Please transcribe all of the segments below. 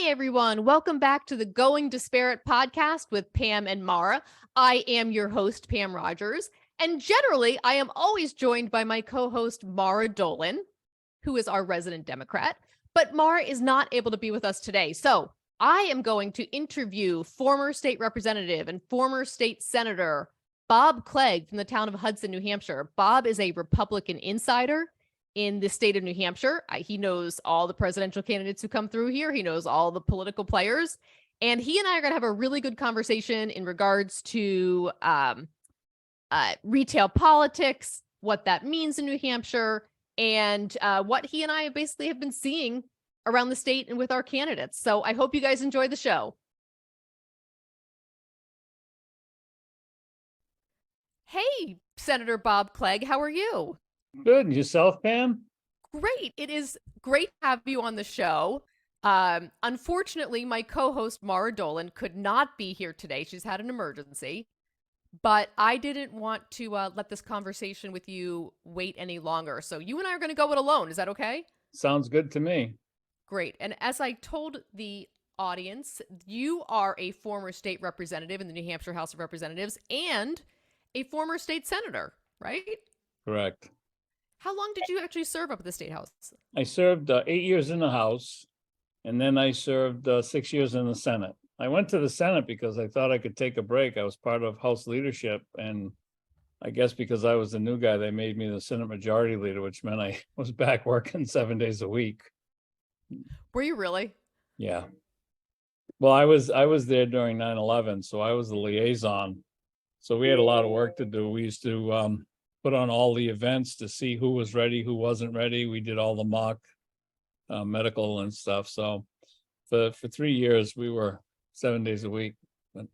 Hey everyone, welcome back to the Going Disparate podcast with Pam and Mara. I am your host, Pam Rogers, and generally I am always joined by my co-host, Mara Dolan, who is our resident Democrat, but Mara is not able to be with us today. So I am going to interview former state representative and former state senator, Bob Clegg from the town of Hudson, New Hampshire. Bob is a Republican insider in the state of New Hampshire. He knows all the presidential candidates who come through here. He knows all the political players. And he and I are going to have a really good conversation in regards to retail politics, what that means in New Hampshire, and what he and I basically have been seeing around the state and with our candidates. So I hope you guys enjoy the show. Hey, Senator Bob Clegg, how are you? Good. And yourself, Pam? Great. It is great to have you on the show. Unfortunately, my co-host Mara Dolan could not be here today. She's had an emergency, but I didn't want to let this conversation with you wait any longer. So you and I are going to go it alone. Is that okay? Sounds good to me. Great. And as I told the audience, you are a former state representative in the New Hampshire House of Representatives and a former state senator, right? Correct. How long did you actually serve up at the State House? I served 8 years in the House, and then I served 6 years in the Senate. I went to the Senate because I thought I could take a break. I was part of House leadership, and I guess because I was the new guy, they made me the Senate Majority Leader, which meant I was back working 7 days a week. Were you really? Yeah. Well, I was there during 9/11, so I was the liaison. So we had a lot of work to do. We used to put on all the events to see who was ready, who wasn't ready. We did all the mock medical and stuff. So for 3 years, we were 7 days a week. But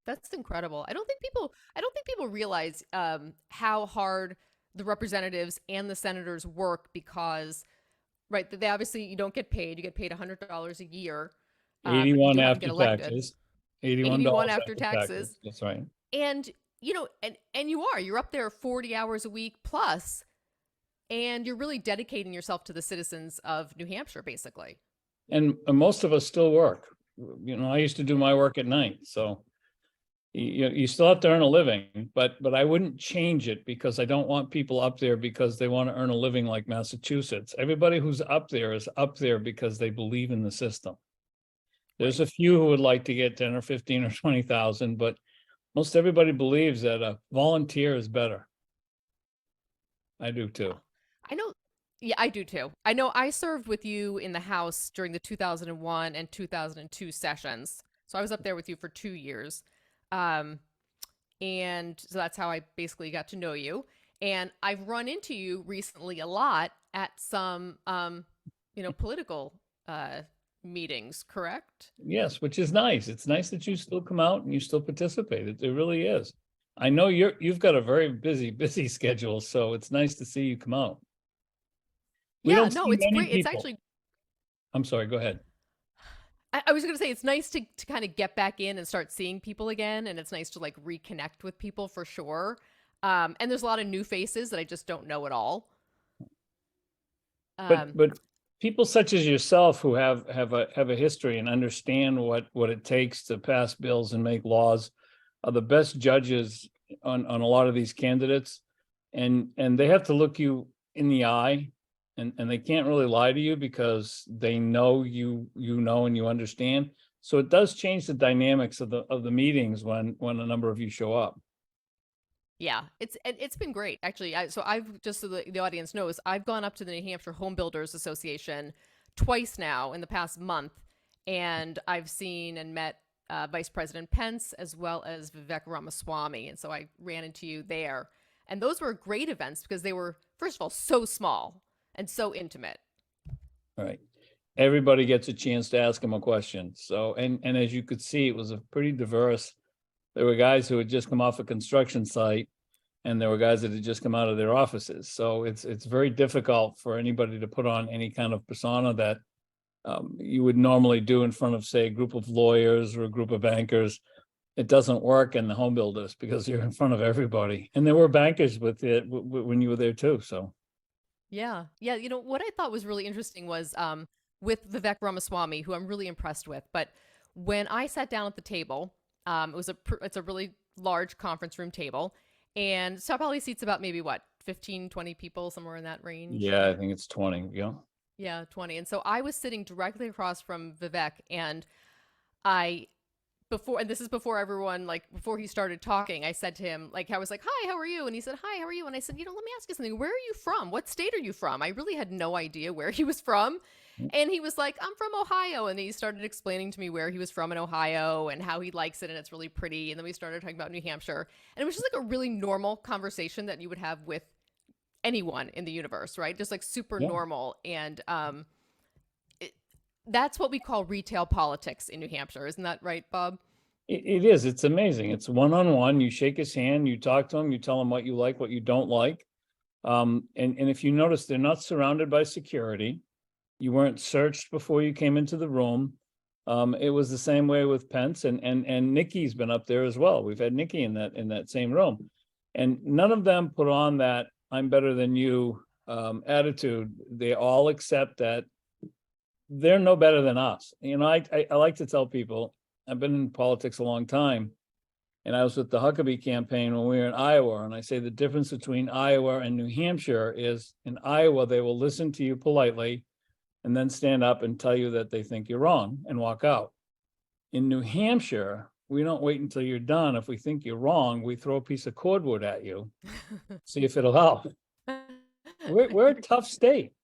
That's incredible. I don't think people realize how hard the representatives and the senators work because, right, they obviously you don't get paid. You get paid $100 a year. But you 81 do have to after get elected. taxes. $81 $81 after taxes. That's right. And and you're up there 40 hours a week plus, and you're really dedicating yourself to the citizens of New Hampshire, basically. And most of us still work. I used to do my work at night, so you still have to earn a living, but I wouldn't change it because I don't want people up there because they want to earn a living like Massachusetts. Everybody who's up there is up there because they believe in the system. There's a few who would like to get 10 or 15 or 20,000, but most everybody believes that a volunteer is better. I do too. I know. Yeah, I do too. I know I served with you in the House during the 2001 and 2002 sessions. So I was up there with you for 2 years. And so that's how I basically got to know you. And I've run into you recently a lot at some, political meetings, correct? Yes, which is nice. It's nice that you still come out and you still participate. It really is. I know you've got a very busy schedule, so it's nice to see you come out. Yeah, no, it's great. It's people. actually, I'm sorry, go ahead. I was going to say, it's nice to kind of get back in and start seeing people again. And it's nice to like reconnect with people for sure. And there's a lot of new faces that I just don't know at all. But people such as yourself who have a history and understand what it takes to pass bills and make laws are the best judges on a lot of these candidates, and they have to look you in the eye, and they can't really lie to you because they know you know and you understand. So it does change the dynamics of the meetings when a number of you show up. Yeah, it's been great actually. So I've just so the audience knows, I've gone up to the New Hampshire Home Builders Association twice now in the past month, and I've seen and met Vice President Pence as well as Vivek Ramaswamy, and so I ran into you there. And those were great events because they were, first of all, so small and so intimate. All right. Everybody gets a chance to ask him a question. So, and as you could see, it was a pretty diverse. There were guys who had just come off a construction site, and there were guys that had just come out of their offices. So it's very difficult for anybody to put on any kind of persona that you would normally do in front of, say, a group of lawyers or a group of bankers. It doesn't work in the home builders because you're in front of everybody. And there were bankers with it when you were there too. So Yeah. Yeah. What I thought was really interesting was with Vivek Ramaswamy, who I'm really impressed with. But when I sat down at the table, it's a really large conference room table, and so probably seats about maybe what 15, 20 people, somewhere in that range. Yeah, I think it's 20. Yeah. Yeah, 20. And so I was sitting directly across from Vivek, and I and this is before everyone, like before he started talking, I said to him, like, I was like, "Hi, how are you?" And he said, "Hi, how are you?" And I said, "Let me ask you something. Where are you from? What state are you from?" I really had no idea where he was from. And he was like, "I'm from Ohio." And he started explaining to me where he was from in Ohio and how he likes it and it's really pretty. And then we started talking about New Hampshire. And it was just like a really normal conversation that you would have with anyone in the universe, right? Just like super Yeah. normal. And that's what we call retail politics in New Hampshire. Isn't that right, Bob? It is. It's amazing. It's one-on-one. You shake his hand, you talk to him, you tell him what you like, what you don't like. And if you notice, they're not surrounded by security. You weren't searched before you came into the room. It was the same way with Pence, and Nikki's been up there as well. We've had Nikki in that same room, and none of them put on that "I'm better than you" attitude. They all accept that they're no better than us. I like to tell people, I've been in politics a long time, and I was with the Huckabee campaign when we were in Iowa. And I say the difference between Iowa and New Hampshire is in Iowa, they will listen to you politely and then stand up and tell you that they think you're wrong and walk out. In New Hampshire, we don't wait until you're done. If we think you're wrong, we throw a piece of cordwood at you, see if it'll help. We're a tough state.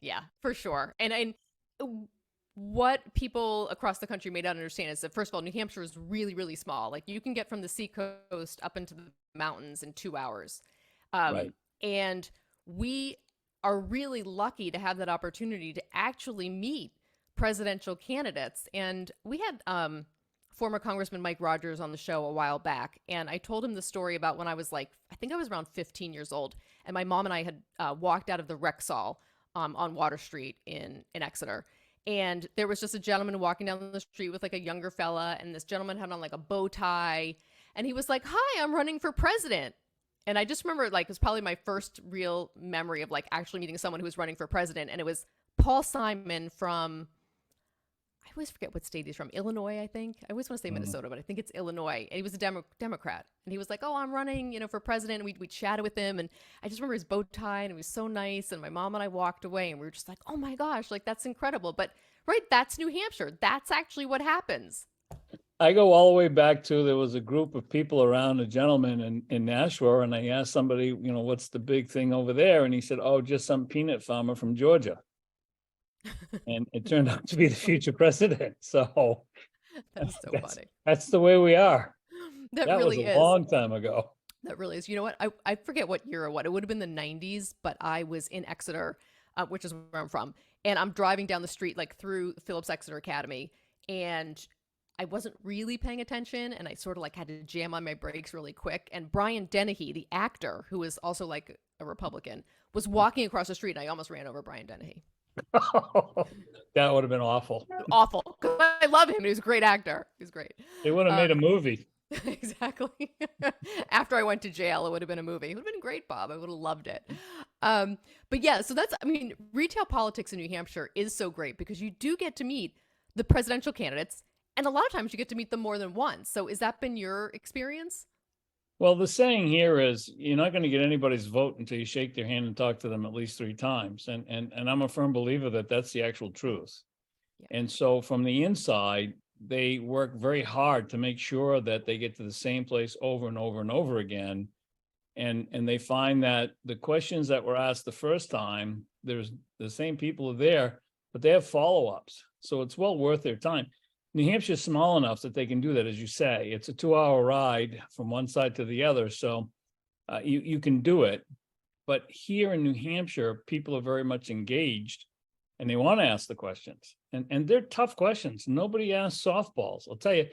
Yeah, for sure. And what people across the country may not understand is that, first of all, New Hampshire is really, really small. Like you can get from the seacoast up into the mountains in 2 hours. Right. And we are really lucky to have that opportunity to actually meet presidential candidates. And we had former Congressman Mike Rogers on the show a while back. And I told him the story about when I was I think I was around 15 years old. And my mom and I had walked out of the Rexall on Water Street in Exeter. And there was just a gentleman walking down the street with like a younger fella. And this gentleman had on like a bow tie. And he was like, "Hi, I'm running for president." And I just remember it was probably my first real memory of like actually meeting someone who was running for president. And it was Paul Simon from, I always forget what state he's from. Illinois, I think. I always want to say Minnesota, but I think it's Illinois. And he was a Democrat. And he was like, "Oh, I'm running, for president." And we chatted with him. And I just remember his bow tie, and he was so nice. And my mom and I walked away, and we were just like, "Oh my gosh, like that's incredible." But right, that's New Hampshire. That's actually what happens. I go all the way back to, there was a group of people around a gentleman in Nashua, and I asked somebody, "What's the big thing over there?" And he said, "Oh, just some peanut farmer from Georgia." And it turned out to be the future president. So That's so funny. That's the way we are. That really was a long time ago. That really is. You know what? I forget what year or what. It would have been the 90s, but I was in Exeter, which is where I'm from. And I'm driving down the street, like through Phillips Exeter Academy. And I wasn't really paying attention. And I sort of had to jam on my brakes really quick. And Brian Dennehy, the actor, who is also like a Republican, was walking across the street. And I almost ran over Brian Dennehy. That would have been awful. Awful. I love him. He was a great actor. He's great. They would have made a movie. Exactly. After I went to jail, it would have been a movie. It would have been great, Bob. I would have loved it. But yeah, so retail politics in New Hampshire is so great because you do get to meet the presidential candidates, and a lot of times you get to meet them more than once. So has that been your experience? Well, the saying here is you're not going to get anybody's vote until you shake their hand and talk to them at least 3 times. And I'm a firm believer that that's the actual truth. Yeah. And so from the inside, they work very hard to make sure that they get to the same place over and over and over again. And they find that the questions that were asked the first time, there's the same people are there, but they have follow-ups. So it's well worth their time. New Hampshire's small enough that they can do that, as you say. It's a 2-hour ride from one side to the other. So you can do it. But here in New Hampshire, people are very much engaged and they want to ask the questions. And they're tough questions. Nobody asks softballs. I'll tell you,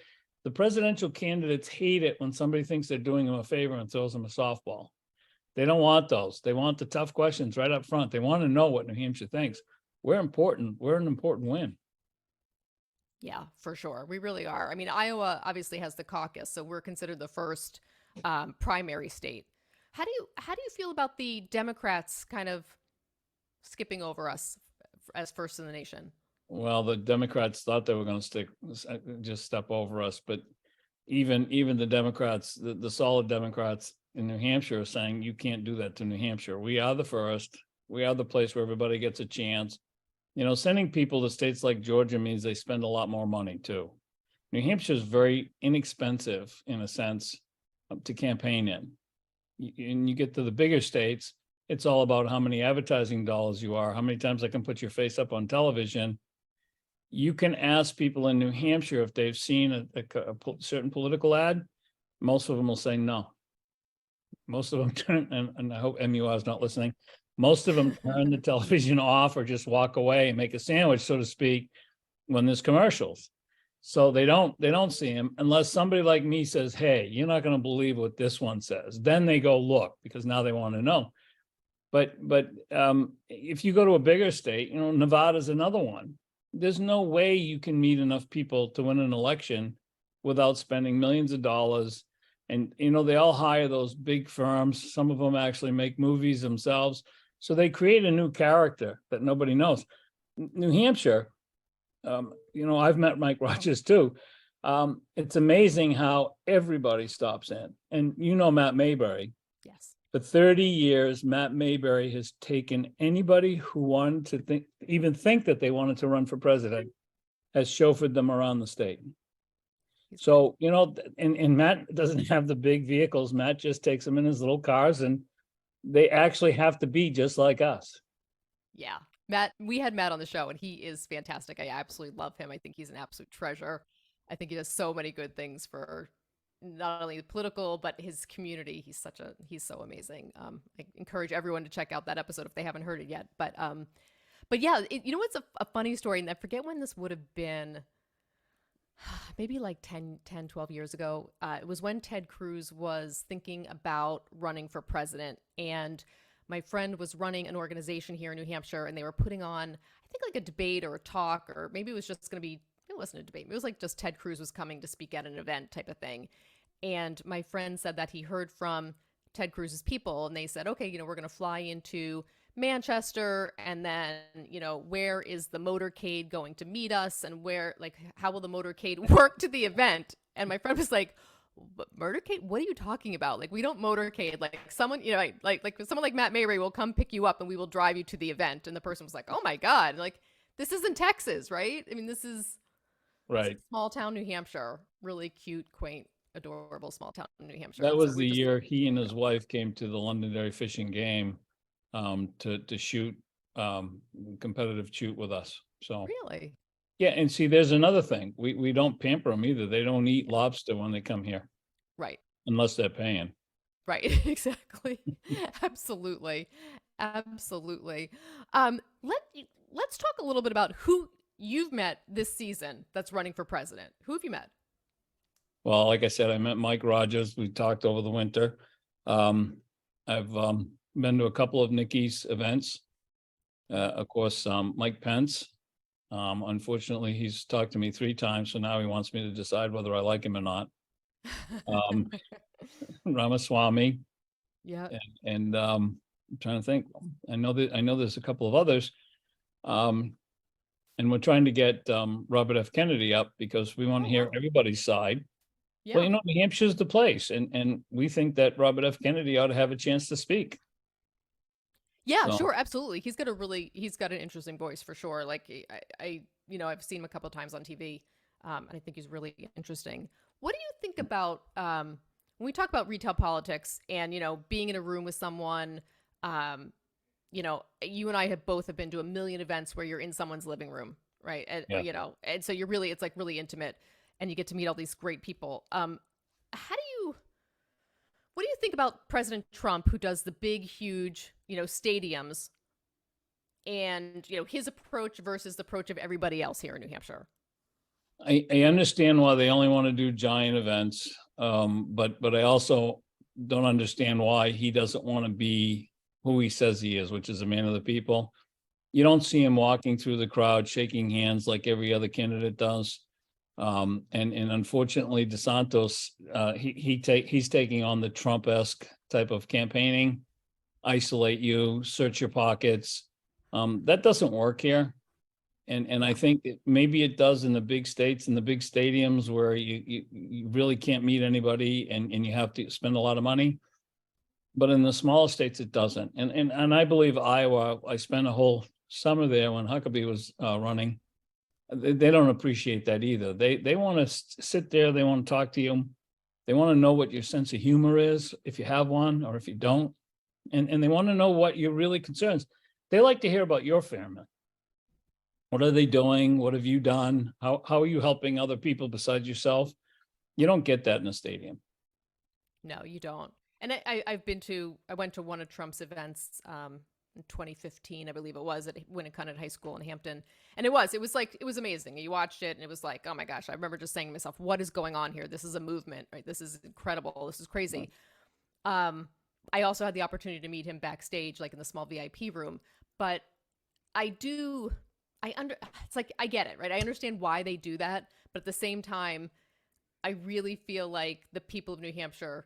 the presidential candidates hate it when somebody thinks they're doing them a favor and throws them a softball. They don't want those. They want the tough questions right up front. They want to know what New Hampshire thinks. We're important. We're an important win. Yeah, for sure. We really are. I mean, Iowa obviously has the caucus, so we're considered the first primary state. How do you feel about the Democrats kind of skipping over us as first in the nation? Well, the Democrats thought they were going to just step over us, but even the Democrats, the solid Democrats in New Hampshire are saying you can't do that to New Hampshire. We are the first. We are the place where everybody gets a chance. Sending people to states like Georgia means they spend a lot more money too. New Hampshire is very inexpensive in a sense to campaign in. And you get to the bigger states, it's all about how many advertising dollars you are, how many times I can put your face up on television. You can ask people in New Hampshire if they've seen a certain political ad. Most of them will say no. Most of them turn, and I hope MUR is not listening. Most of them turn the television off or just walk away and make a sandwich, so to speak, when there's commercials. So they don't see him unless somebody like me says, hey, you're not going to believe what this one says. Then they go look, because now they want to know. But if you go to a bigger state, Nevada's another one. There's no way you can meet enough people to win an election without spending millions of dollars. And, they all hire those big firms. Some of them actually make movies themselves. So they create a new character that nobody knows. New Hampshire, I've met Mike Rogers too. It's amazing how everybody stops in. And Matt Mayberry. Yes. For 30 years, Matt Mayberry has taken anybody who wanted to think that they wanted to run for president, has chauffeured them around the state. So, and Matt doesn't have the big vehicles. Matt just takes them in his little cars, and they actually have to be just like us. Yeah. Matt, we had Matt on the show, and he is fantastic. I absolutely love him. I think he's an absolute treasure. I think he does so many good things for not only the political, but his community. He's so amazing. I encourage everyone to check out that episode if they haven't heard it yet. But yeah, it's a funny story, and I forget when this would have been, maybe like 10, 12 years ago. It was when Ted Cruz was thinking about running for president, and my friend was running an organization here in New Hampshire, and they were putting on, I think, like a debate or a talk, or maybe it was just going to be, it wasn't a debate. It was like just Ted Cruz was coming to speak at an event type of thing. And my friend said that he heard from Ted Cruz's people, and they said, okay, we're going to fly into Manchester, and then, where is the motorcade going to meet us, and how will the motorcade work to the event? And my friend was like, motorcade? What are you talking about? Like, we don't motorcade. Like someone, like someone like Matt Mayberry will come pick you up and we will drive you to the event. And the person was like, oh my God, like, this isn't Texas, right? I mean, this is right. Small town New Hampshire, really cute, quaint, adorable small town New Hampshire. That was the year he and his wife came to the Londonderry fishing game to shoot competitive shoot with us. So really, yeah. And see, there's another thing. We don't pamper them either. They don't eat lobster when they come here. Right. Unless they're paying. Right. Exactly. Absolutely. Absolutely. Let's talk a little bit about who you've met this season that's running for president. Who have you met? Well, like I said, I met Mike Rogers. We talked over the winter. I've been to a couple of Nikki's events. Of course, Mike Pence. Unfortunately, he's talked to me 3 times, so now he wants me to decide whether I like him or not. Ramaswamy. Yeah. And I'm trying to think. I know there's a couple of others. And we're trying to get Robert F. Kennedy up because we want to hear everybody's side. Yeah. Well, New Hampshire's the place, and we think that Robert F. Kennedy ought to have a chance to speak. Yeah, sure, absolutely. He's got an interesting voice for sure. Like I've seen him a couple of times on TV, and I think he's really interesting. What do you think about when we talk about retail politics and being in a room with someone? You and I have both been to a million events where you're in someone's living room, right? And and so it's like really intimate, and you get to meet all these great people. What do you think about President Trump, who does the big, huge, stadiums, and his approach versus the approach of everybody else here in New Hampshire? I understand why they only want to do giant events, but I also don't understand why he doesn't want to be who he says he is, which is a man of the people. You don't see him walking through the crowd, shaking hands like every other candidate does. And unfortunately, DeSantis, he's taking on the Trump-esque type of campaigning, isolate you, search your pockets. That doesn't work here. And I think maybe it does in the big states and the big stadiums where you really can't meet anybody and you have to spend a lot of money. But in the smaller states, it doesn't. And I believe Iowa, I spent a whole summer there when Huckabee was running. They don't appreciate that either. They want to sit there. They want to talk to you. They want to know what your sense of humor is, if you have one or if you don't. And they want to know what your really concerns. They like to hear about your family. What are they doing? What have you done? How are you helping other people besides yourself? You don't get that in a stadium. No, you don't. And I went to one of Trump's events in 2015, I believe it was, at Winnicott High School in Hampton. And it was amazing. You watched it and it was like, oh my gosh, I remember just saying to myself, what is going on here? This is a movement, right? This is incredible. This is crazy. I also had the opportunity to meet him backstage, like in the small VIP room, but it's like, I get it, right? I understand why they do that. But at the same time, I really feel like the people of New Hampshire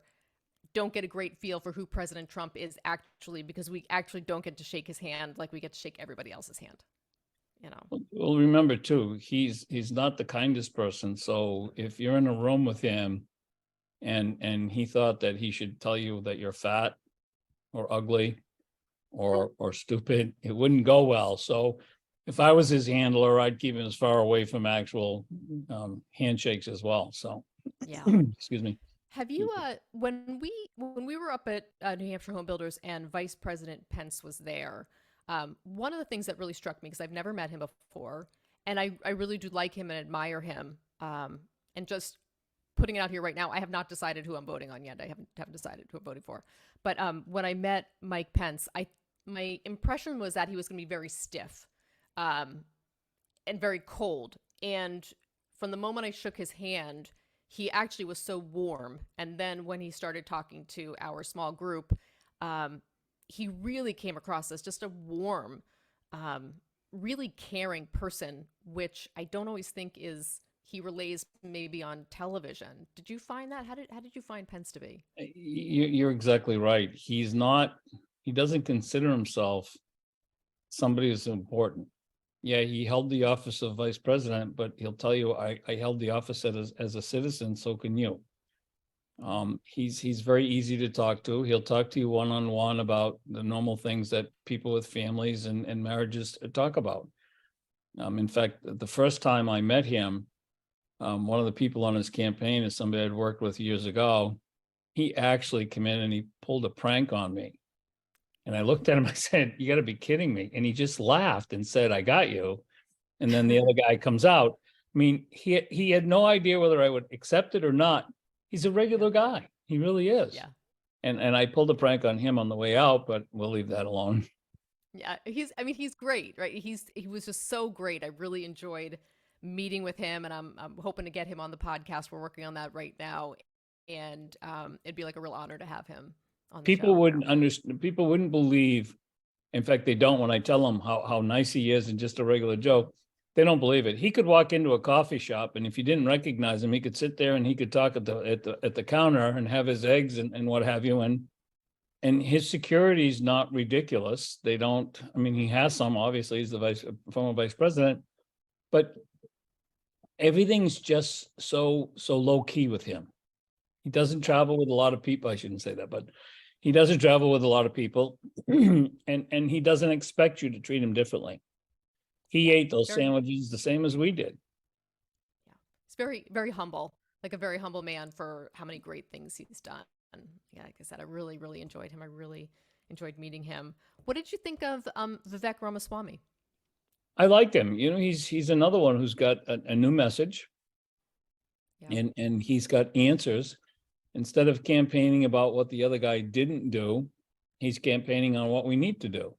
don't get a great feel for who President Trump is actually, because we actually don't get to shake his hand like we get to shake everybody else's hand, you know? Well, remember too, he's not the kindest person. So if you're in a room with him and he thought that he should tell you that you're fat or ugly or stupid, it wouldn't go well. So if I was his handler, I'd keep him as far away from actual handshakes as well. So, yeah. Excuse me. Have you, when we were up at New Hampshire Home Builders and Vice President Pence was there, one of the things that really struck me, because I've never met him before, and I really do like him and admire him, and just putting it out here right now, I have not decided who I'm voting on yet. I haven't decided who I'm voting for. But when I met Mike Pence, my impression was that he was going to be very stiff, and very cold. And from the moment I shook his hand, he actually was so warm. And then when he started talking to our small group, he really came across as just a warm, really caring person, which I don't always think he relays maybe on television. Did you find that? How did you find Pence to be? You're exactly right. He doesn't consider himself somebody who's important. Yeah, he held the office of vice president, but he'll tell you, I held the office as a citizen, so can you. He's very easy to talk to. He'll talk to you one-on-one about the normal things that people with families and marriages talk about. In fact, the first time I met him, one of the people on his campaign is somebody I'd worked with years ago. He actually came in and he pulled a prank on me. And I looked at him, I said, you got to be kidding me. And he just laughed and said, I got you. And then the other guy comes out. I mean, he had no idea whether I would accept it or not. He's a regular guy. He really is. Yeah. And I pulled a prank on him on the way out, but we'll leave that alone. Yeah, he's great, right? He was just so great. I really enjoyed meeting with him, and I'm hoping to get him on the podcast. We're working on that right now. And it'd be like a real honor to have him. People wouldn't understand. People wouldn't believe. In fact, they don't. When I tell them how nice he is and just a regular joke, they don't believe it. He could walk into a coffee shop, and if you didn't recognize him, he could sit there and he could talk at the counter and have his eggs and what have you. And his security is not ridiculous. They don't. I mean, he has some. Obviously, he's the former vice president, but everything's just so low key with him. He doesn't travel with a lot of people. I shouldn't say that, but he doesn't travel with a lot of people, and he doesn't expect you to treat him differently. He ate those sandwiches the same as we did. Yeah, he's very, very humble, like a very humble man for how many great things he's done. And yeah, like I said, I really, really enjoyed him. I really enjoyed meeting him. What did you think of Vivek Ramaswamy? I liked him. You know, he's another one who's got a new message, and he's got answers. Instead of campaigning about what the other guy didn't do, he's campaigning on what we need to do.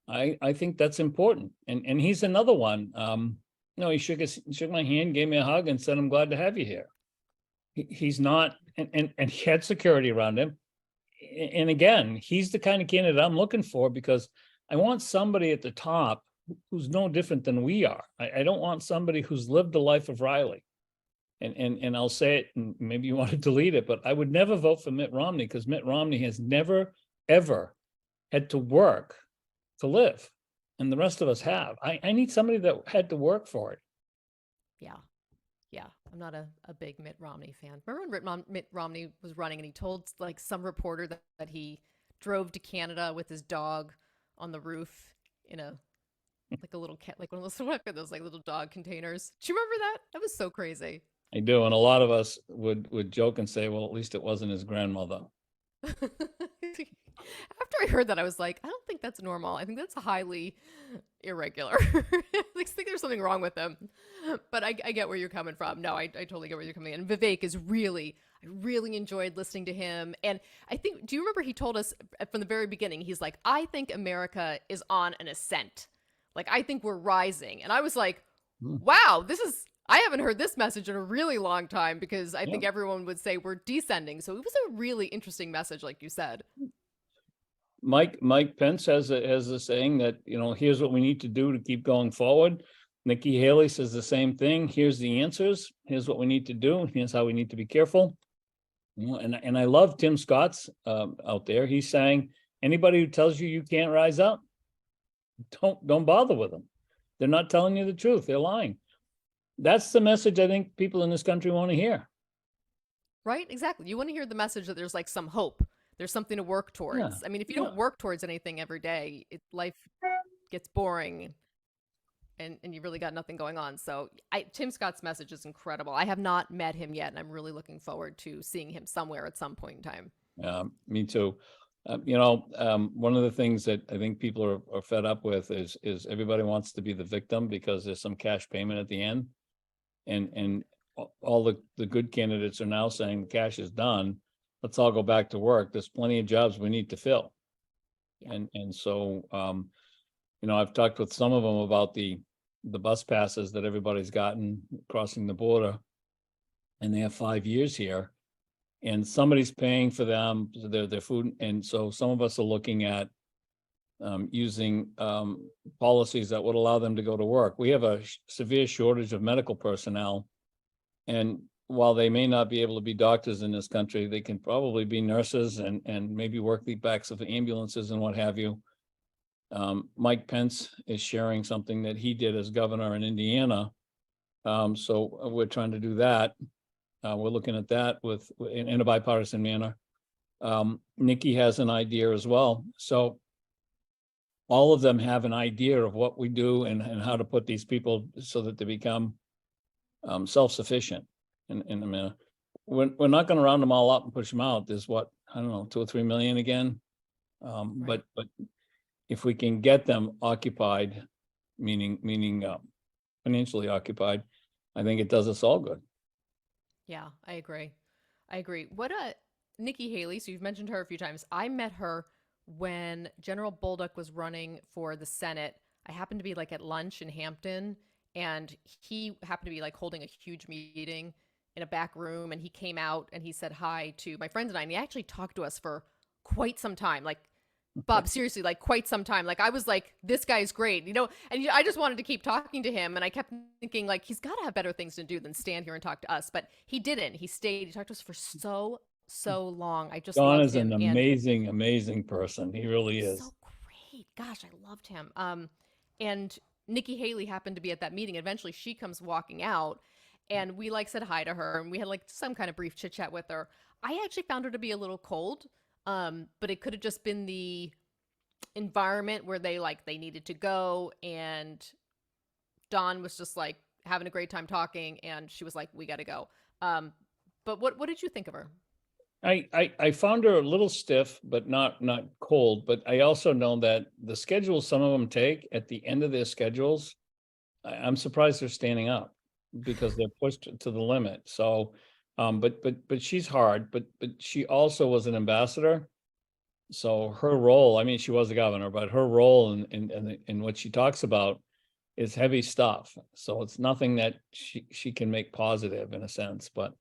I think that's important. And he's another one. He shook my hand, gave me a hug, and said, I'm glad to have you here. He's not, and he had security around him. And again, he's the kind of candidate I'm looking for, because I want somebody at the top who's no different than we are. I don't want somebody who's lived the life of Riley. And I'll say it, and maybe you want to delete it, but I would never vote for Mitt Romney, because Mitt Romney has never, ever had to work to live. and the rest of us have. I need somebody that had to work for it. Yeah. Yeah. I'm not a big Mitt Romney fan. Remember when Mitt Romney was running and he told like some reporter that he drove to Canada with his dog on the roof in a like a little cat, like one of those what are those like little dog containers. Do you remember that? That was so crazy. I do, and a lot of us would joke and say, well, at least it wasn't his grandmother. After I heard that, I was like, I don't think that's normal. I think that's highly irregular. I think there's something wrong with them. But I get where you're coming from. No, I totally get where you're coming in. And Vivek is really, I really enjoyed listening to him. And I think, do you remember he told us from the very beginning, he's like, I think America is on an ascent. Like, I think we're rising. And I was like, wow, I haven't heard this message in a really long time, because I think everyone would say we're descending. So it was a really interesting message, like you said. Mike Pence has a saying that, here's what we need to do to keep going forward. Nikki Haley says the same thing. Here's the answers. Here's what we need to do. Here's how we need to be careful. And I love Tim Scott's out there. He's saying, anybody who tells you can't rise up, don't bother with them. They're not telling you the truth. They're lying. That's the message I think people in this country want to hear. Right? Exactly. You want to hear the message that there's like some hope. There's something to work towards. Yeah. I mean, if you don't work towards anything every day, life gets boring and you really got nothing going on. So Tim Scott's message is incredible. I have not met him yet, and I'm really looking forward to seeing him somewhere at some point in time. Me too. One of the things that I think people are fed up with is everybody wants to be the victim because there's some cash payment at the end. And all the good candidates are now saying the cash is done. Let's all go back to work. There's plenty of jobs we need to fill. Yeah. And so, I've talked with some of them about the bus passes that everybody's gotten crossing the border, and they have 5 years here, and somebody's paying for them, their food. And so some of us are looking at using policies that would allow them to go to work. We have a severe shortage of medical personnel, and while they may not be able to be doctors in this country, they can probably be nurses and maybe work the backs of ambulances and what have you. Mike Pence is sharing something that he did as governor in Indiana. So we're trying to do that. We're looking at that in a bipartisan manner. Nikki has an idea as well. So all of them have an idea of what we do and how to put these people so that they become self-sufficient. And I mean, we're not going to round them all up and push them out. There's 2 or 3 million again. Right. But if we can get them occupied, meaning financially occupied, I think it does us all good. Yeah, I agree. What Nikki Haley, so you've mentioned her a few times. I met her when General Bolduc was running for the Senate. I happened to be like at lunch in Hampton, and he happened to be like holding a huge meeting in a back room, and he came out and he said hi to my friends and I, and he actually talked to us for quite some time. Like, Bob, seriously, like quite some time. Like, I was like, this guy's great, and I just wanted to keep talking to him, and I kept thinking like, he's got to have better things to do than stand here and talk to us. But he didn't. He stayed. He talked to us for so long. I just Don is an amazing person. He really is. So great. Gosh, I loved him. And Nikki Haley happened to be at that meeting. Eventually she comes walking out, and we like said hi to her, and we had like some kind of brief chit chat with her. I actually found her to be a little cold. But it could have just been the environment where they needed to go, and Dawn was just like having a great time talking, and she was like, we got to go. But what did you think of her? I found her a little stiff, but not cold. But I also know that the schedules some of them take at the end of their schedules, I'm surprised they're standing up because they're pushed to the limit. So, but she's hard, but she also was an ambassador. So her role, I mean, she was the governor, but her role in what she talks about is heavy stuff. So it's nothing that she can make positive in a sense, but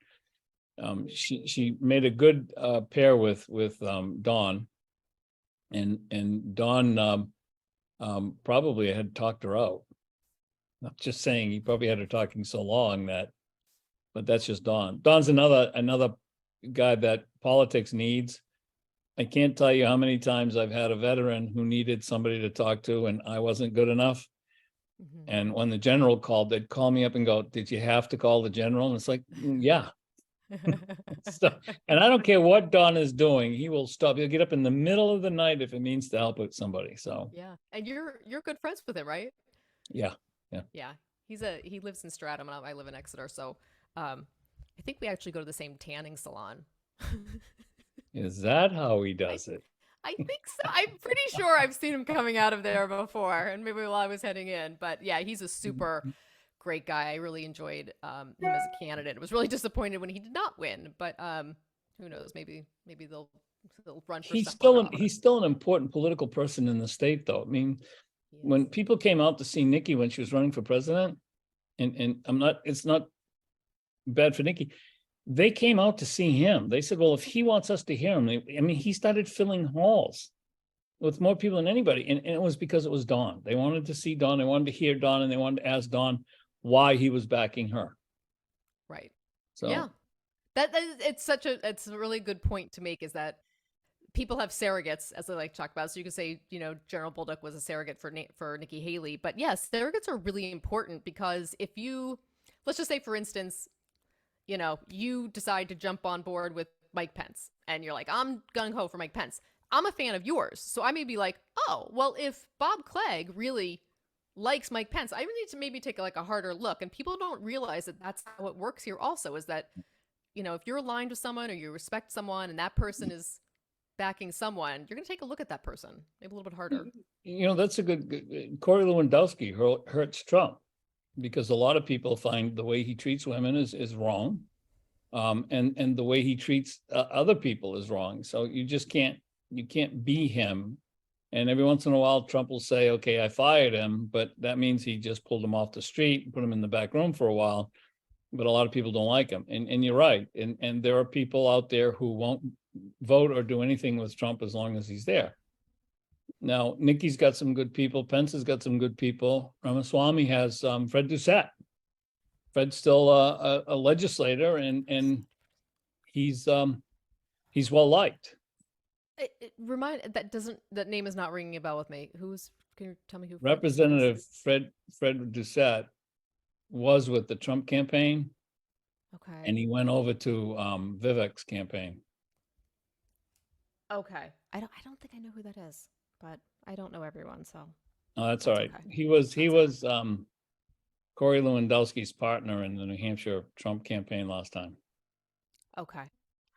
she made a good pair with Dawn, and Dawn probably had talked her out. Not just saying, he probably had her talking so long but that's just Dawn. Dawn's another guy that politics needs. I can't tell you how many times I've had a veteran who needed somebody to talk to and I wasn't good enough. Mhm. And when the general called, they'd call me up and go, "Did you have to call the general?" And it's like, yeah. So, and I don't care what Don is doing, he will stop. He'll get up in the middle of the night if it means to help with somebody. So Yeah. And you're good friends with him, right? yeah, yeah. Yeah. He lives in Stratham and I live in Exeter, so I think we actually go to the same tanning salon. Is that how he I does it? I think so. I'm pretty sure I've seen him coming out of there before, and maybe while I was heading in. But yeah, he's a super great guy. I really enjoyed him as a candidate. I was really disappointed when he did not win, but who knows? Maybe they'll run for somewhere often. He's still an important political person in the state, though. I mean, when people came out to see Nikki when she was running for president, and it's not bad for Nikki. They came out to see him. They said, well, if he wants us to hear him, I mean, he started filling halls with more people than anybody. And it was because it was Dawn. They wanted to see Dawn. They wanted to hear Dawn, and they wanted to ask Dawn why he was backing her. Right. So yeah, it's a really good point to make, is that people have surrogates, as they like to talk about. So you could say, General Bolduc was a surrogate for Nikki Haley. But yes, surrogates are really important, because if let's just say, for instance, you decide to jump on board with Mike Pence and you're like, I'm gung-ho for Mike Pence. I'm a fan of yours. So I may be like, oh, well, if Bob Clegg really likes Mike Pence, I really need to maybe take a harder look. And people don't realize that that's how it works here also, is that, if you're aligned with someone or you respect someone and that person is backing someone, you're going to take a look at that person, maybe a little bit harder. that's a good, Corey Lewandowski hurts Trump, because a lot of people find the way he treats women is wrong. And the way he treats other people is wrong. So you can't be him. And every once in a while, Trump will say, okay, I fired him, but that means he just pulled him off the street and put him in the back room for a while. But a lot of people don't like him. And you're right. And there are people out there who won't vote or do anything with Trump as long as he's there. Now, Nikki's got some good people. Pence has got some good people. Ramaswamy has Fred Doucette. Fred's still a legislator, and he's well liked. That name is not ringing a bell with me. Can you tell me who? Representative Fred Doucette was with the Trump campaign. Okay. And he went over to Vivek's campaign. Okay. I don't think I know who that is, but I don't know everyone, so. Oh, that's all right. Okay. He was Corey Lewandowski's partner in the New Hampshire Trump campaign last time. Okay.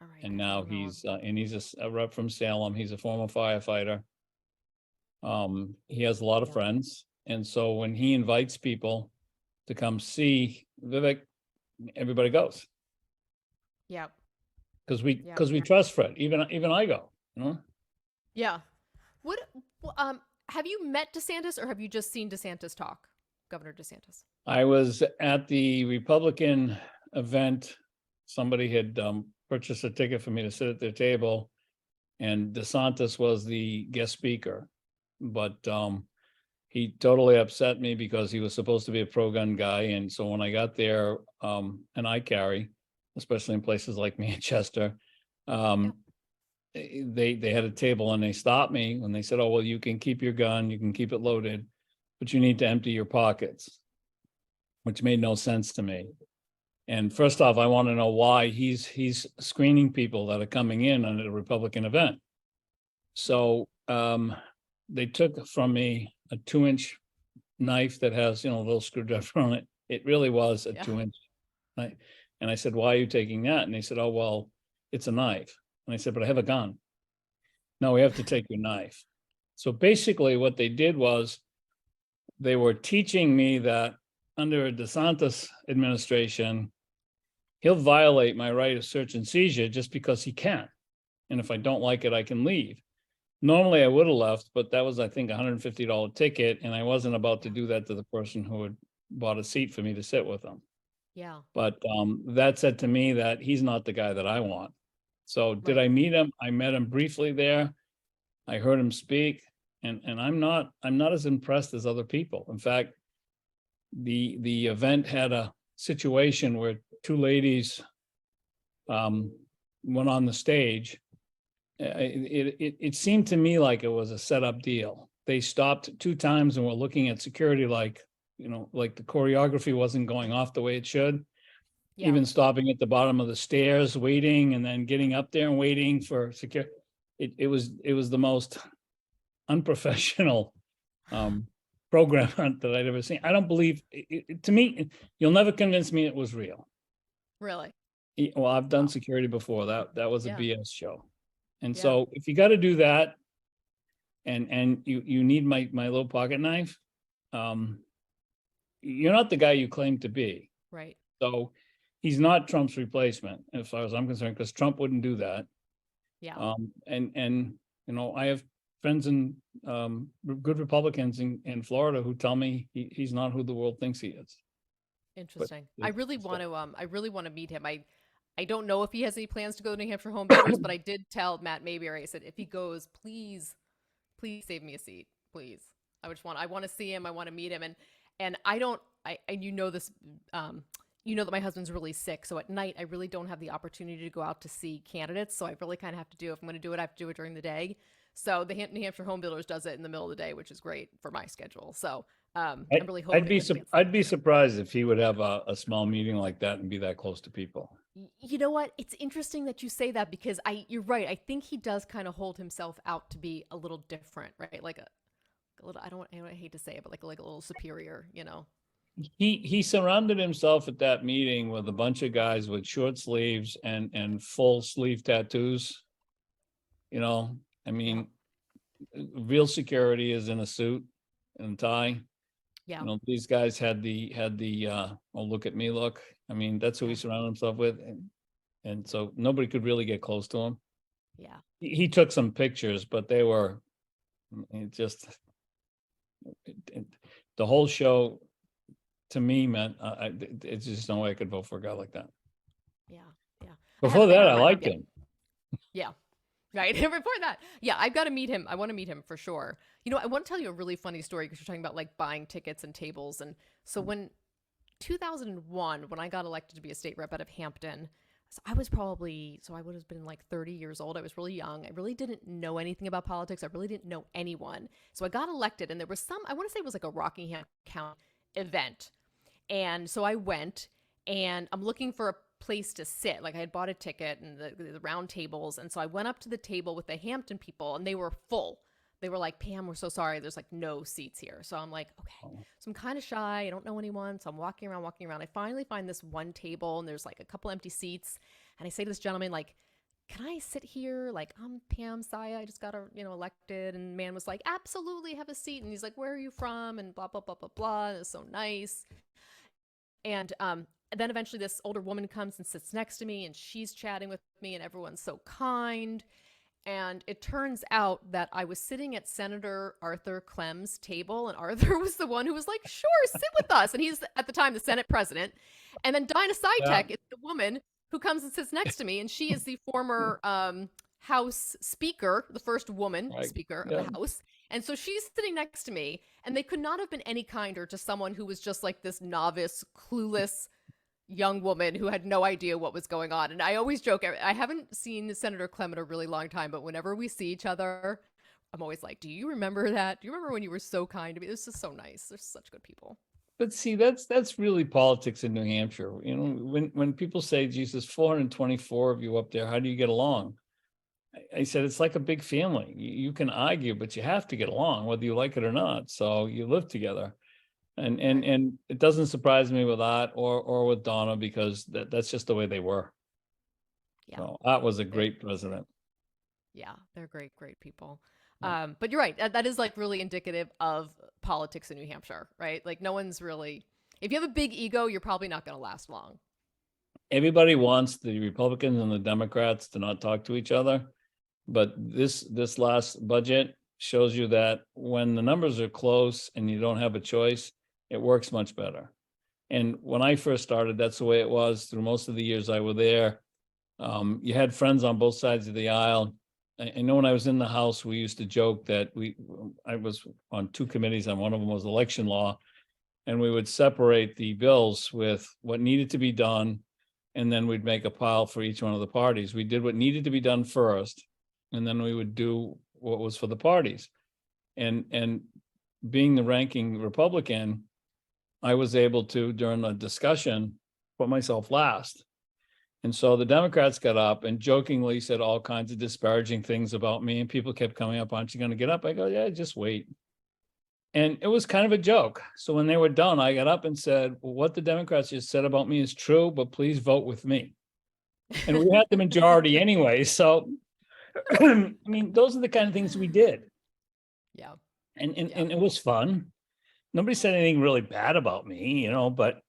All right. And now he's a rep from Salem. He's a former firefighter. He has a lot of friends. And so when he invites people to come see Vivek, everybody goes. Yeah. Because we trust Fred. Even I go, Yeah. What have you met DeSantis, or have you just seen DeSantis talk? Governor DeSantis. I was at the Republican event. Somebody had purchased a ticket for me to sit at their table, and DeSantis was the guest speaker. But he totally upset me because he was supposed to be a pro-gun guy. And so when I got there, and I carry, especially in places like Manchester, they had a table and they stopped me when they said, oh, well, you can keep your gun, you can keep it loaded, but you need to empty your pockets, which made no sense to me. And first off, I want to know why he's screening people that are coming in on a Republican event. So they took from me a 2-inch knife that has, a little screwdriver on it. It really was a 2-inch knife. And I said, why are you taking that? And they said, oh, well, it's a knife. And I said, but I have a gun. No, we have to take your knife. So basically what they did was they were teaching me that under a DeSantis administration, he'll violate my right of search and seizure just because he can. And if I don't like it, I can leave. Normally I would have left, but that was, I think, $150 ticket. And I wasn't about to do that to the person who had bought a seat for me to sit with them. Yeah. But that said to me that he's not the guy that I want. So did I meet him? I met him briefly there. I heard him speak, and I'm not as impressed as other people. In fact, the event had a situation where two ladies went on the stage, it seemed to me like it was a setup deal. They stopped 2 times and were looking at security like, like the choreography wasn't going off the way it should. Yeah. Even stopping at the bottom of the stairs, waiting, and then getting up there and waiting for security. It was the most unprofessional program that I'd ever seen. I don't believe to me, you'll never convince me it was real. Really? Well, I've done Wow. security before. That was a Yeah. BS show. And Yeah. so if you got to do that and you need my little pocket knife, you're not the guy you claim to be. Right. So he's not Trump's replacement as far as I'm concerned, because Trump wouldn't do that. Yeah. And I have friends in good Republicans in Florida who tell me he's not who the world thinks he is. Interesting. But I really want to meet him. I don't know if he has any plans to go to New Hampshire Home Builders, but I did tell Matt Mayberry, I said, if he goes, please save me a seat, please. I want to see him. I want to meet him. And you know this, you know that my husband's really sick. So at night, I really don't have the opportunity to go out to see candidates. So I really kind of have to do, if I'm going to do it, I have to do it during the day. So the New Hampshire Home Builders does it in the middle of the day, which is great for my schedule. So I'm really hoping. I'd be surprised if he would have a small meeting like that and be that close to people. You know what? It's interesting that you say that, because you're right. I think he does kind of hold himself out to be a little different, right? Like a little, I hate to say it, but like a little superior, He surrounded himself at that meeting with a bunch of guys with short sleeves and full sleeve tattoos. I mean, real security is in a suit and tie. Yeah. These guys had the oh, look at me look. I mean, that's who he surrounded himself with, and so nobody could really get close to him. Yeah. He took some pictures, but they were the whole show to me meant it's just no way I could vote for a guy like that. Yeah. Yeah. Before that, I liked him. Yeah. Right. Before that. Yeah. I've got to meet him. I want to meet him for sure. I want to tell you a really funny story, because you're talking about like buying tickets and tables. And so when 2001, when I got elected to be a state rep out of Hampton, so I would have been like 30 years old. I was really young. I really didn't know anything about politics. I really didn't know anyone. So I got elected, and there was I want to say it was like a Rockingham County event. And so I went, and I'm looking for a place to sit. Like I had bought a ticket and the round tables. And so I went up to the table with the Hampton people, and they were full. They were like, Pam, we're so sorry. There's like no seats here. So I'm like, okay. So I'm kind of shy. I don't know anyone. So I'm walking around. I finally find this one table, and there's like a couple empty seats. And I say to this gentleman, like, can I sit here? Like, I'm Pam Saya. I just got elected. And the man was like, absolutely, have a seat. And he's like, where are you from? And blah, blah, blah, blah, blah. It's so nice. And then eventually this older woman comes and sits next to me, and she's chatting with me, and everyone's so kind. And it turns out that I was sitting at Senator Arthur Clem's table, and Arthur was the one who was like, sure, sit with us. And he's at the time the Senate president. And then Dinah Sitek is the woman who comes and sits next to me, and she is the former House Speaker, the first woman Speaker of the House. And so she's sitting next to me, and they could not have been any kinder to someone who was just like this novice, clueless young woman who had no idea what was going on. And I always joke, I haven't seen Senator Clem in a really long time, but whenever we see each other, I'm always like, do you remember that? Do you remember when you were so kind to me? This is so nice. They're such good people. But see, that's really politics in New Hampshire. When people say, Jesus, 424 of you up there, how do you get along? I said, it's like a big family. You can argue, but you have to get along, whether you like it or not. So you live together. And it doesn't surprise me with that or with Donna, because that's just the way they were. Yeah. So that was a great president. Yeah, they're great people. Yeah. But you're right. That is like really indicative of politics in New Hampshire, right? Like no one's really, if you have a big ego, you're probably not going to last long. Everybody wants the Republicans and the Democrats to not talk to each other. But this last budget shows you that when the numbers are close and you don't have a choice, it works much better. And when I first started, that's the way it was through most of the years I was there. You had friends on both sides of the aisle. I know when I was in the House, we used to joke that I was on 2 committees, and one of them was election law, and we would separate the bills with what needed to be done, and then we'd make a pile for each one of the parties. We did what needed to be done first, and then we would do what was for the parties. And being the ranking Republican, I was able to, during a discussion, put myself last. And so the Democrats got up and jokingly said all kinds of disparaging things about me, and people kept coming up, aren't you going to get up? I go, yeah, just wait. And it was kind of a joke. So when they were done, I got up and said, well, what the Democrats just said about me is true, but please vote with me. And we had the majority anyway. So, I mean, those are the kind of things we did. Yeah. And it was fun. Nobody said anything really bad about me, but,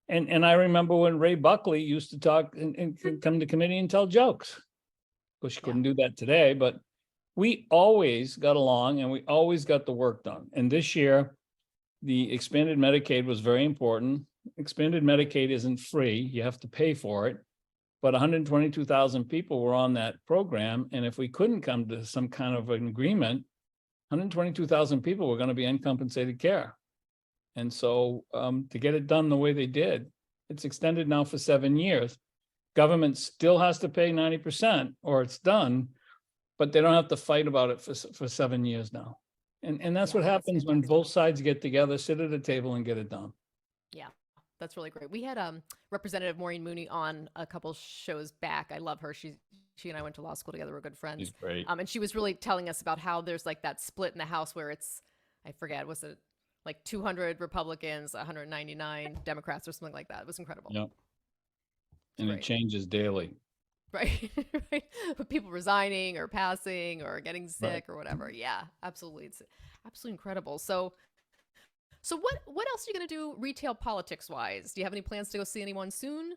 and I remember when Ray Buckley used to talk and come to committee and tell jokes. Of course, you couldn't do that today, but we always got along and we always got the work done. And this year, the expanded Medicaid was very important. Expanded Medicaid isn't free. You have to pay for it. But 122,000 people were on that program. And if we couldn't come to some kind of an agreement, 122,000 people were going to be uncompensated care. And so to get it done the way they did, it's extended now for 7 years. Government still has to pay 90% or it's done, but they don't have to fight about it for 7 years now. And that's what happens when both sides get together, sit at a table and get it done. Yeah, that's really great. We had Representative Maureen Mooney on a couple shows back. I love her. She and I went to law school together. We're good friends. She's great. And she was really telling us about how there's like that split in the House where it's, I forget, was it like 200 Republicans, 199 Democrats or something like that? It was incredible. Yep. And it changes daily. Right. Right. With people resigning or passing or getting sick or whatever. Yeah, absolutely. It's absolutely incredible. So what else are you going to do retail politics wise? Do you have any plans to go see anyone soon?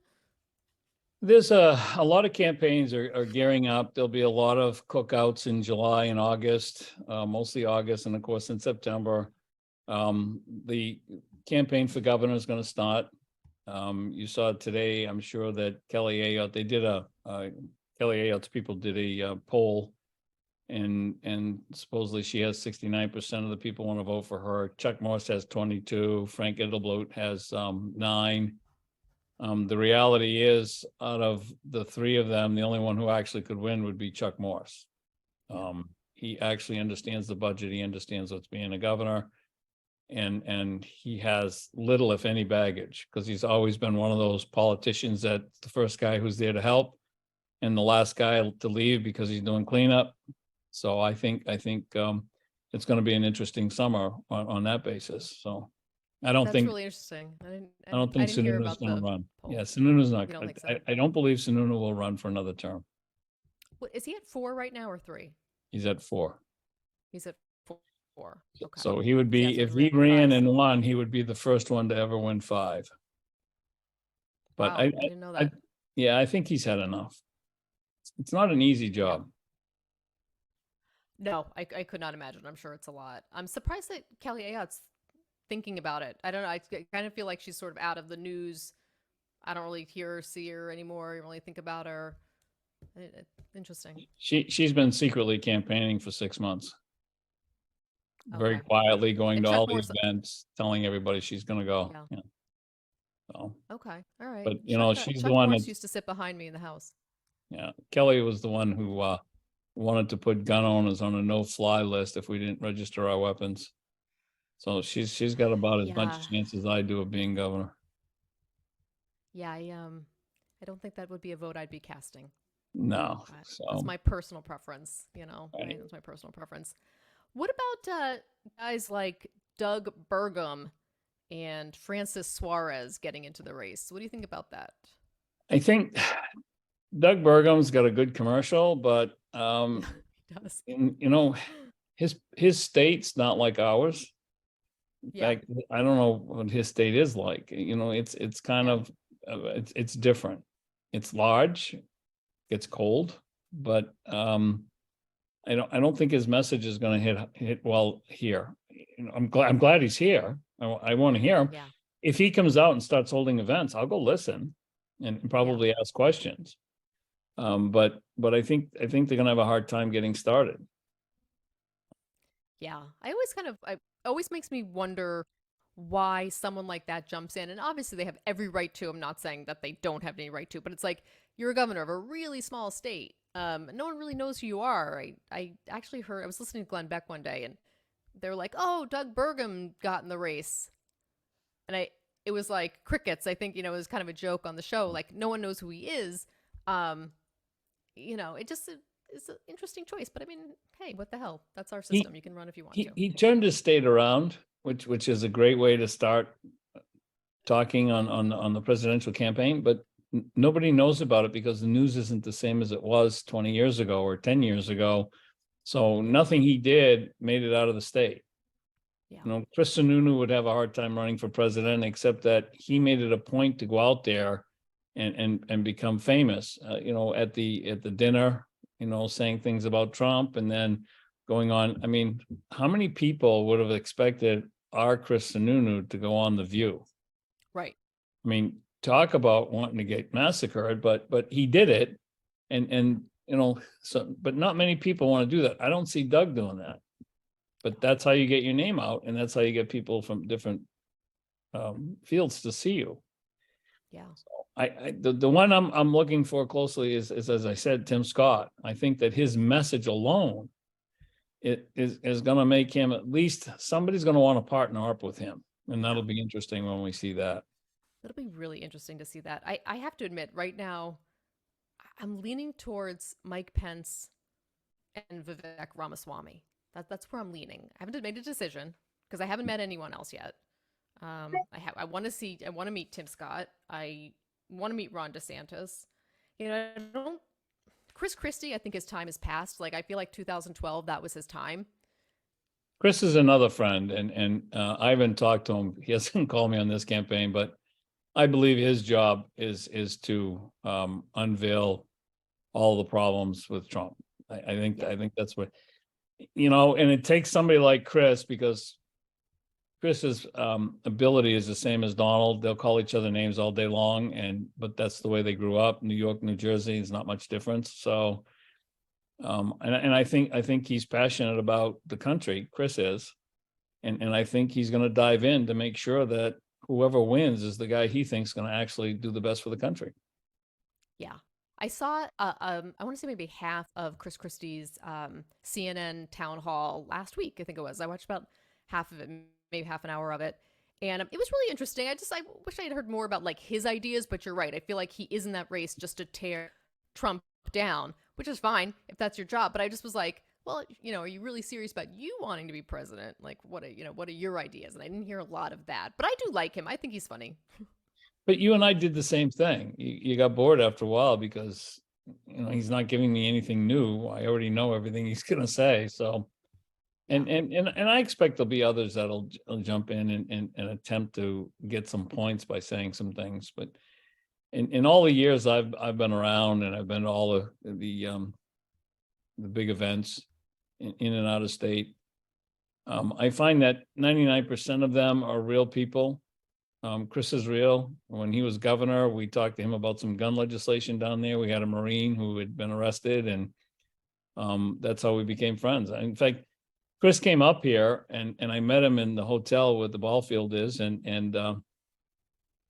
There's a lot of campaigns are gearing up. There'll be a lot of cookouts in July and August, mostly August, and of course in September. The campaign for governor is going to start. You saw today, I'm sure that Kelly Ayotte, they did Kelly Ayotte's people did a poll, and supposedly she has 69% of the people want to vote for her. Chuck Morse has 22. Frank Edelblut has 9. The reality is, out of the 3 of them, the only one who actually could win would be Chuck Morse. He actually understands the budget. He understands what's being a governor. And he has little, if any, baggage, because he's always been one of those politicians that the first guy who's there to help and the last guy to leave because he's doing cleanup. So I think it's going to be an interesting summer on that basis. So that's really interesting. I don't think Sununu's going to run. Poll. Yeah, Sununu's not. I don't believe Sununu will run for another term. Is he at 4 right now or 3? He's at 4. He's at 4. Okay. So he would be, if he ran and won, he would be the first one to ever win 5. But wow, I didn't know that. I think he's had enough. It's not an easy job. No, I could not imagine. I'm sure it's a lot. I'm surprised that Kelly Ayotte's thinking about it. I don't know. I kind of feel like she's sort of out of the news. I don't really hear or see her anymore. I don't really think about her. Interesting. She's been secretly campaigning for 6 months. Very quietly going to all these events, telling everybody she's going to go. Yeah. So. Okay. All right. But she's the one that used to sit behind me in the house. Yeah. Kelly was the one who wanted to put gun owners on a no-fly list if we didn't register our weapons. So she's got about as much chance as I do of being governor. Yeah, I don't think that would be a vote I'd be casting. No. That's my personal preference, Right. That's my personal preference. What about guys like Doug Burgum and Francis Suarez getting into the race? What do you think about that? I think Doug Burgum's got a good commercial, but his state's not like ours. In fact, I don't know what his state is like. It's kind of it's different. It's large, it's cold, but I don't think his message is going to hit well here. I'm glad he's here. I want to hear him. Yeah. If he comes out and starts holding events, I'll go listen and probably ask questions. But I think they're going to have a hard time getting started. Yeah, it always makes me wonder why someone like that jumps in. And obviously they have every right to. I'm not saying that they don't have any right to, but it's like you're a governor of a really small state. No one really knows who you are. I actually heard, I was listening to Glenn Beck one day and they were like, oh, Doug Burgum got in the race. And it was like crickets. I think, it was kind of a joke on the show. Like no one knows who he is. It just is an interesting choice. But I mean, hey, what the hell? That's our system. You can run if you want to. He turned his state around, which is a great way to start talking on the presidential campaign, but nobody knows about it because the news isn't the same as it was 20 years ago or 10 years ago. So nothing he did made it out of the state. Yeah. Chris Sununu would have a hard time running for president, except that he made it a point to go out there and become famous, at the dinner, saying things about Trump and then going on. I mean, how many people would have expected our Chris Sununu to go on The View? Right. I mean, talk about wanting to get massacred, but he did it. And but not many people want to do that. I don't see Doug doing that. But that's how you get your name out, and that's how you get people from different fields to see you. Yeah. So the one I'm looking for closely is, as I said, Tim Scott. I think that his message alone is going to make him, at least somebody's going to want to partner up with him, and that'll be interesting when we see that. That'll be really interesting to see that. I have to admit, right now, I'm leaning towards Mike Pence and Vivek Ramaswamy. That's where I'm leaning. I haven't made a decision because I haven't met anyone else yet. I want to meet Tim Scott. I want to meet Ron DeSantis. Chris Christie, I think his time has passed. Like, I feel like 2012, that was his time. Chris is another friend, and I haven't talked to him. He hasn't called me on this campaign, but I believe his job is to unveil all the problems with Trump. I think that's what, and it takes somebody like Chris, because Chris's ability is the same as Donald. They'll call each other names all day long, but that's the way they grew up. New York, New Jersey is not much difference. So, and I think he's passionate about the country. Chris is, and I think he's going to dive in to make sure that whoever wins is the guy he thinks is going to actually do the best for the country. Yeah. I saw, I want to say maybe half of Chris Christie's CNN town hall last week, I think it was. I watched about half of it, maybe half an hour of it. And it was really interesting. I wish I had heard more about like his ideas, but you're right. I feel like he is in that race just to tear Trump down, which is fine if that's your job. But I just was like, well, are you really serious about you wanting to be president? Like, what are your ideas? And I didn't hear a lot of that, but I do like him. I think he's funny. But you and I did the same thing. You got bored after a while because, he's not giving me anything new. I already know everything he's going to say. So, and I expect there'll be others that'll jump in and attempt to get some points by saying some things. But in all the years I've been around, and I've been to all the big events in and out of state, I find that 99% of them are real people. Chris is real. When he was governor, we talked to him about some gun legislation down there. We had a Marine who had been arrested, and that's how we became friends. In fact, Chris came up here, and I met him in the hotel where the ball field is, and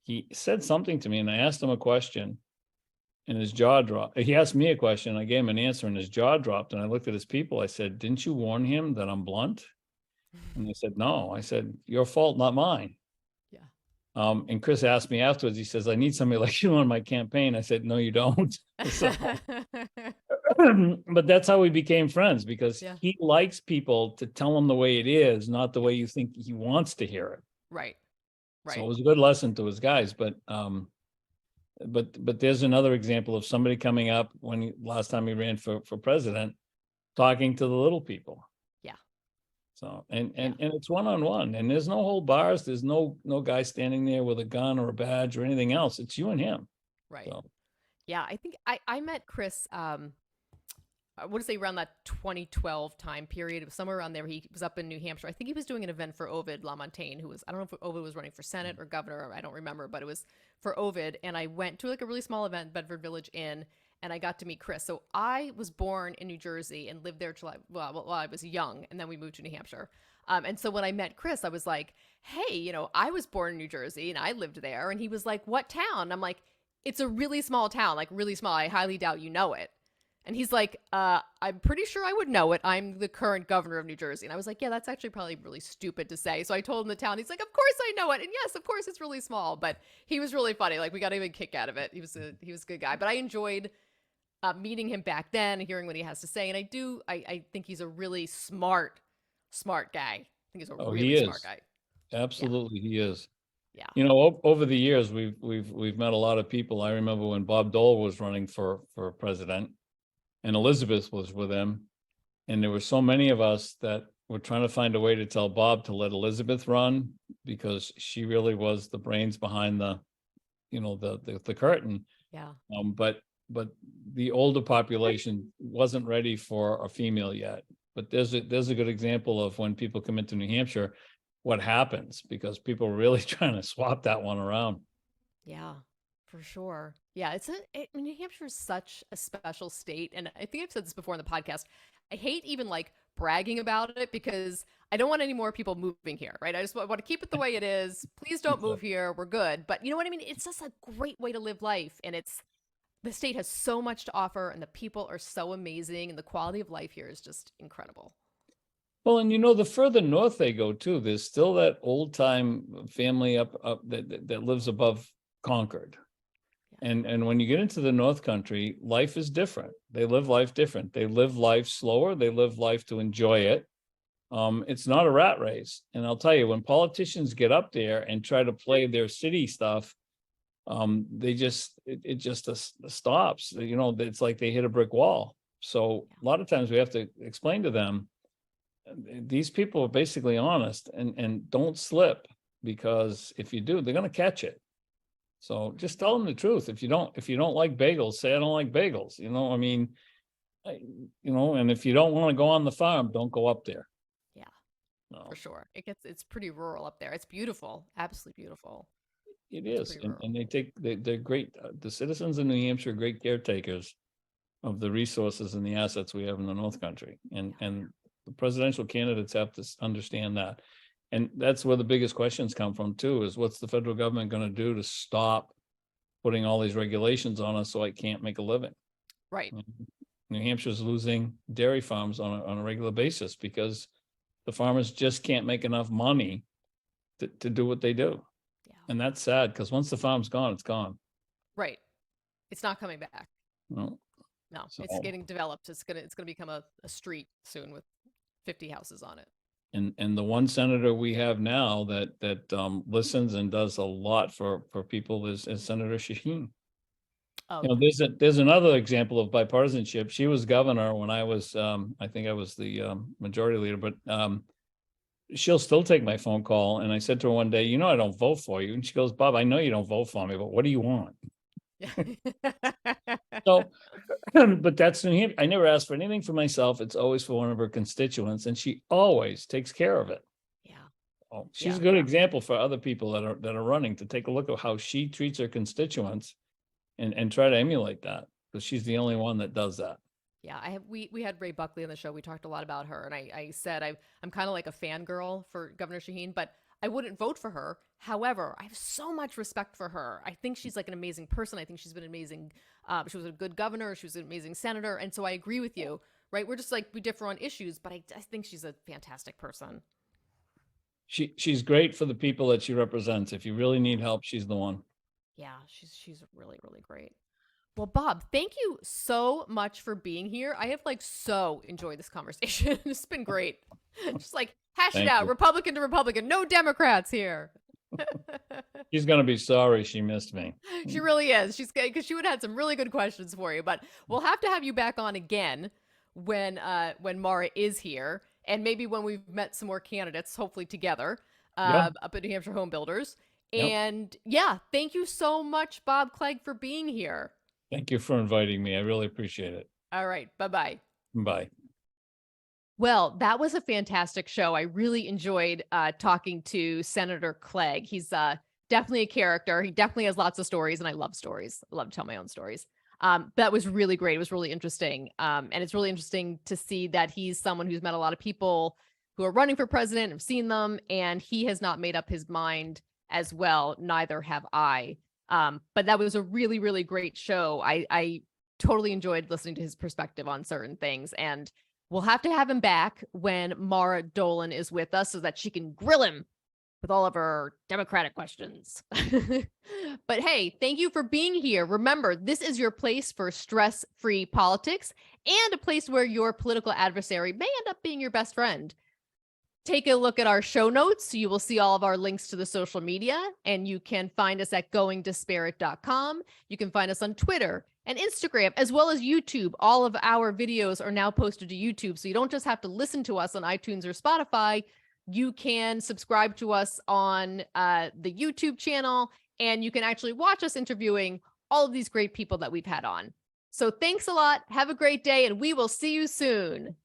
he said something to me, and I asked him a question, and his jaw dropped. He asked me a question, I gave him an answer, and his jaw dropped. And I looked at his people. I said, "Didn't you warn him that I'm blunt?" And they said, "No." I said, "Your fault, not mine." And Chris asked me afterwards, he says, "I need somebody like you on my campaign." I said, "No, you don't." So, but that's how we became friends, because he likes people to tell him the way it is, not the way you think he wants to hear it. Right. So it was a good lesson to his guys. But there's another example of somebody coming up last time he ran for president, talking to the little people. So, and it's one-on-one, and there's no hold bars. There's no guy standing there with a gun or a badge or anything else. It's you and him. Right. So. Yeah. I think I met Chris, I want to say around that 2012 time period. It was somewhere around there. He was up in New Hampshire. I think he was doing an event for Ovid LaMontagne, who was, I don't know if Ovid was running for Senate or governor. I don't remember, but it was for Ovid. And I went to like a really small event, Bedford Village Inn. and I got to meet Chris. So I was born in New Jersey and lived there till I was young, and then we moved to New Hampshire. And so when I met Chris, I was like, hey, I was born in New Jersey and I lived there. And he was like, what town? And I'm like, it's a really small town, like really small. I highly doubt you know it. And he's like, I'm pretty sure I would know it. I'm the current governor of New Jersey. And I was like, yeah, that's actually probably really stupid to say. So I told him the town. He's like, of course I know it. And yes, of course it's really small. But he was really funny. Like we got a big kick out of it. He was a good guy. But I enjoyed meeting him back then, hearing what he has to say. And I think he's a really smart guy. I think he's a really smart guy. Absolutely, he is. Yeah. Over the years, we've met a lot of people. I remember when Bob Dole was running for president, and Elizabeth was with him, and there were so many of us that were trying to find a way to tell Bob to let Elizabeth run, because she really was the brains behind the curtain. Yeah. But the older population wasn't ready for a female yet. But there's a good example of when people come into New Hampshire, what happens, because people are really trying to swap that one around. Yeah, for sure. Yeah, New Hampshire is such a special state. And I think I've said this before in the podcast. I hate even like bragging about it, because I don't want any more people moving here, right? I just want to keep it the way it is. Please don't move here. We're good. But you know what I mean? It's just a great way to live life. And the state has so much to offer, and the people are so amazing, and the quality of life here is just incredible. Well, and the further north they go too, there's still that old time family up that lives above Concord. Yeah. And when you get into the North Country, life is different. They live life different. They live life slower. They live life to enjoy it. It's not a rat race. And I'll tell you, when politicians get up there and try to play their city stuff, it just stops. It's like they hit a brick wall. So a lot of times we have to explain to them, these people are basically honest, and don't slip, because if you do, they're going to catch it. So just tell them the truth. If you don't like bagels, say I don't like bagels. And if you don't want to go on the farm, don't go up there. Yeah, no. For sure. It's pretty rural up there. It's beautiful, absolutely beautiful. It is, and they're great. The citizens in New Hampshire are great caretakers of the resources and the assets we have in the North Country, and the presidential candidates have to understand that. And that's where the biggest questions come from too, is what's the federal government going to do to stop putting all these regulations on us so I can't make a living? Right. New Hampshire's losing dairy farms on a regular basis because the farmers just can't make enough money to do what they do. Yeah. And that's sad, because once the farm's gone, it's gone. Right. It's not coming back. No, it's getting developed. It's gonna become a street soon with 50 houses on it. And the one senator we have now that listens and does a lot for people is Senator Shaheen. Oh, there's another example of bipartisanship. She was governor when I was, I think I was the majority leader, but she'll still take my phone call. And I said to her one day, I don't vote for you. And she goes, Bob, I know you don't vote for me, but what do you want? So, but that's New Hampshire. I never ask for anything for myself. It's always for one of her constituents, and she always takes care of it. Yeah. Oh, she's a good example for other people that are running to take a look at how she treats her constituents and try to emulate that, because she's the only one that does that. Yeah, we had Ray Buckley on the show. We talked a lot about her, and I said I'm kind of like a fangirl for Governor Shaheen, but I wouldn't vote for her. However, I have so much respect for her. I think she's like an amazing person. I think she's been amazing. She was a good governor. She was an amazing senator. And so I agree with you, right? We're just like, we differ on issues, but I think she's a fantastic person. She's great for the people that she represents. If you really need help, she's the one. Yeah, she's really, really great. Well, Bob, thank you so much for being here. I have so enjoyed this conversation. It's been great. Just hash it out, Republican to Republican, no Democrats here. She's going to be sorry she missed me. She really is. Because she would have had some really good questions for you, but we'll have to have you back on again when Mara is here, and maybe when we've met some more candidates, hopefully together, up at New Hampshire Home Builders. And thank you so much, Bob Clegg, for being here. Thank you for inviting me. I really appreciate it. All right. Bye-bye. Bye. Well, that was a fantastic show. I really enjoyed talking to Senator Clegg. He's definitely a character. He definitely has lots of stories, and I love stories. I love to tell my own stories. That was really great. It was really interesting. And it's really interesting to see that he's someone who's met a lot of people who are running for president, have seen them, and he has not made up his mind as well. Neither have I. But that was a really, really great show. I totally enjoyed listening to his perspective on certain things, and we'll have to have him back when Mara Dolan is with us so that she can grill him with all of her Democratic questions. But hey, thank you for being here. Remember, this is your place for stress-free politics and a place where your political adversary may end up being your best friend. Take a look at our show notes. You will see all of our links to the social media, and you can find us at goingdisparate.com. You can find us on Twitter and Instagram, as well as YouTube. All of our videos are now posted to YouTube, so you don't just have to listen to us on iTunes or Spotify. You can subscribe to us on the YouTube channel, and you can actually watch us interviewing all of these great people that we've had on. So thanks a lot. Have a great day, and we will see you soon.